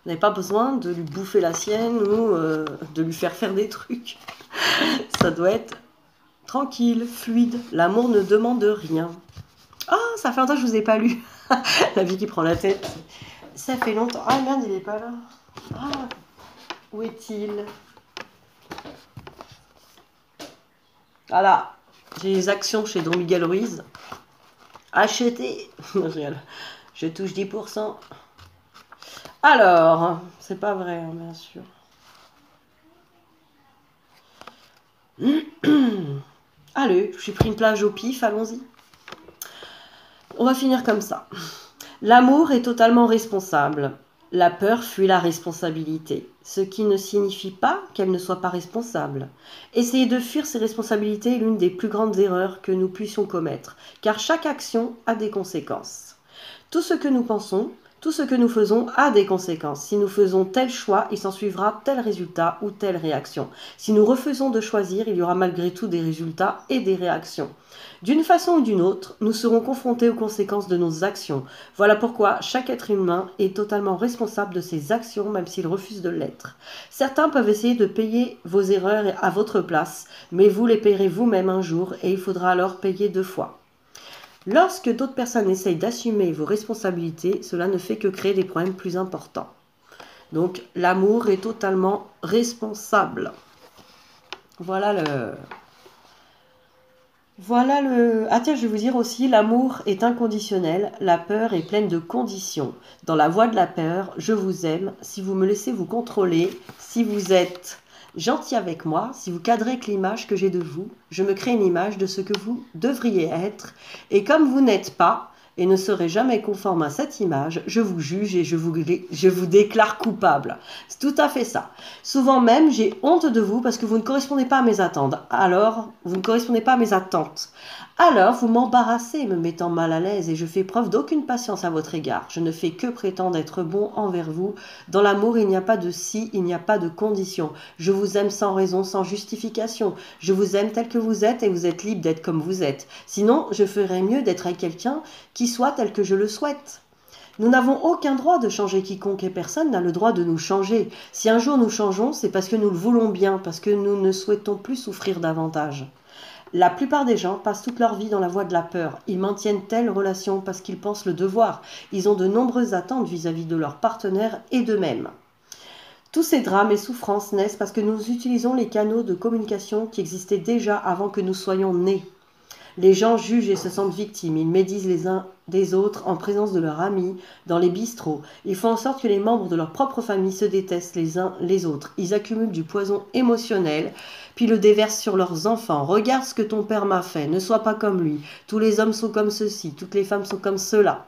Vous n'avez pas besoin de lui bouffer la sienne ou de lui faire des trucs. Ça doit être tranquille, fluide. L'amour ne demande rien. Ah, ça fait longtemps que je ne vous ai pas lu. La vie qui prend la tête. Ça fait longtemps. Ah merde, il n'est pas là. Ah, où est-il? Voilà, j'ai les actions chez Don Miguel Ruiz. Achetez. Je touche 10%. Alors, c'est pas vrai, hein, bien sûr. Allez, j'ai pris une plage au pif, allons-y. On va finir comme ça. L'amour est totalement responsable. La peur fuit la responsabilité, ce qui ne signifie pas qu'elle ne soit pas responsable. Essayer de fuir ses responsabilités est l'une des plus grandes erreurs que nous puissions commettre, car chaque action a des conséquences. Tout ce que nous pensons, tout ce que nous faisons a des conséquences. Si nous faisons tel choix, il s'en suivra tel résultat ou telle réaction. Si nous refusons de choisir, il y aura malgré tout des résultats et des réactions. D'une façon ou d'une autre, nous serons confrontés aux conséquences de nos actions. Voilà pourquoi chaque être humain est totalement responsable de ses actions, même s'il refuse de l'être. Certains peuvent essayer de payer vos erreurs à votre place, mais vous les payerez vous-même un jour et il faudra alors payer 2 fois. Lorsque d'autres personnes essayent d'assumer vos responsabilités, cela ne fait que créer des problèmes plus importants. Donc, l'amour est totalement responsable. Voilà le... Ah tiens, je vais vous dire aussi, l'amour est inconditionnel, la peur est pleine de conditions. Dans la voie de la peur, je vous aime, si vous me laissez vous contrôler, si vous êtes gentil avec moi, si vous cadrez avec l'image que j'ai de vous, je me crée une image de ce que vous devriez être, et comme vous n'êtes pas, et ne serez jamais conforme à cette image, je vous juge et je vous déclare coupable. C'est tout à fait ça. Souvent même, j'ai honte de vous parce que vous ne correspondez pas à mes attentes. Alors, vous ne correspondez pas à mes attentes. Alors, vous m'embarrassez, me mettant mal à l'aise, et je fais preuve d'aucune patience à votre égard. Je ne fais que prétendre être bon envers vous. Dans l'amour, il n'y a pas de si, il n'y a pas de condition. Je vous aime sans raison, sans justification. Je vous aime tel que vous êtes et vous êtes libre d'être comme vous êtes. Sinon, je ferais mieux d'être avec quelqu'un qui soit tel que je le souhaite. Nous n'avons aucun droit de changer quiconque et personne n'a le droit de nous changer. Si un jour nous changeons, c'est parce que nous le voulons bien, parce que nous ne souhaitons plus souffrir davantage. La plupart des gens passent toute leur vie dans la voie de la peur. Ils maintiennent telle relation parce qu'ils pensent le devoir. Ils ont de nombreuses attentes vis-à-vis de leur partenaire et d'eux-mêmes. Tous ces drames et souffrances naissent parce que nous utilisons les canaux de communication qui existaient déjà avant que nous soyons nés. Les gens jugent et se sentent victimes. Ils médisent les uns des autres en présence de leurs amis, dans les bistrots. Ils font en sorte que les membres de leur propre famille se détestent les uns les autres. Ils accumulent du poison émotionnel, puis le déversent sur leurs enfants. Regarde ce que ton père m'a fait, ne sois pas comme lui. Tous les hommes sont comme ceci, toutes les femmes sont comme cela.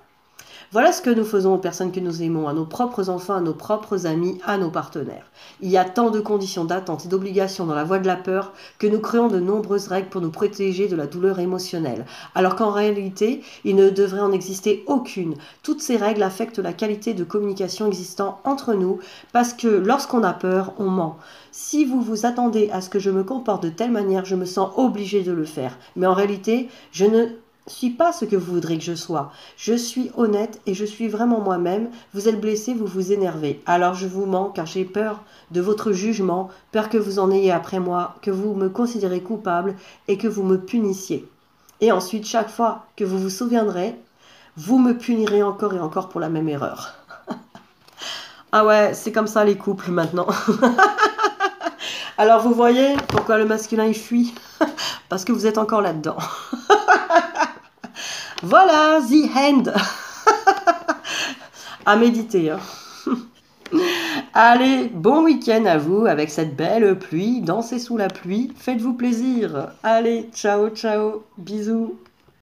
Voilà ce que nous faisons aux personnes que nous aimons, à nos propres enfants, à nos propres amis, à nos partenaires. Il y a tant de conditions d'attente et d'obligations dans la voie de la peur que nous créons de nombreuses règles pour nous protéger de la douleur émotionnelle, alors qu'en réalité, il ne devrait en exister aucune. Toutes ces règles affectent la qualité de communication existant entre nous, parce que lorsqu'on a peur, on ment. Si vous vous attendez à ce que je me comporte de telle manière, je me sens obligée de le faire. Mais en réalité, je ne suis pas ce que vous voudrez que je sois. Je suis honnête et je suis vraiment moi-même. Vous êtes blessé, vous vous énervez. Alors je vous mens car j'ai peur de votre jugement, peur que vous en ayez après moi, que vous me considérez coupable et que vous me punissiez. Et ensuite, chaque fois que vous vous souviendrez, vous me punirez encore et encore pour la même erreur. Ah ouais, c'est comme ça les couples maintenant. Alors vous voyez pourquoi le masculin il fuit? Parce que vous êtes encore là-dedans. Voilà, the end. À méditer. Hein. Allez, bon week-end à vous avec cette belle pluie. Dansez sous la pluie. Faites-vous plaisir. Allez, ciao, ciao. Bisous.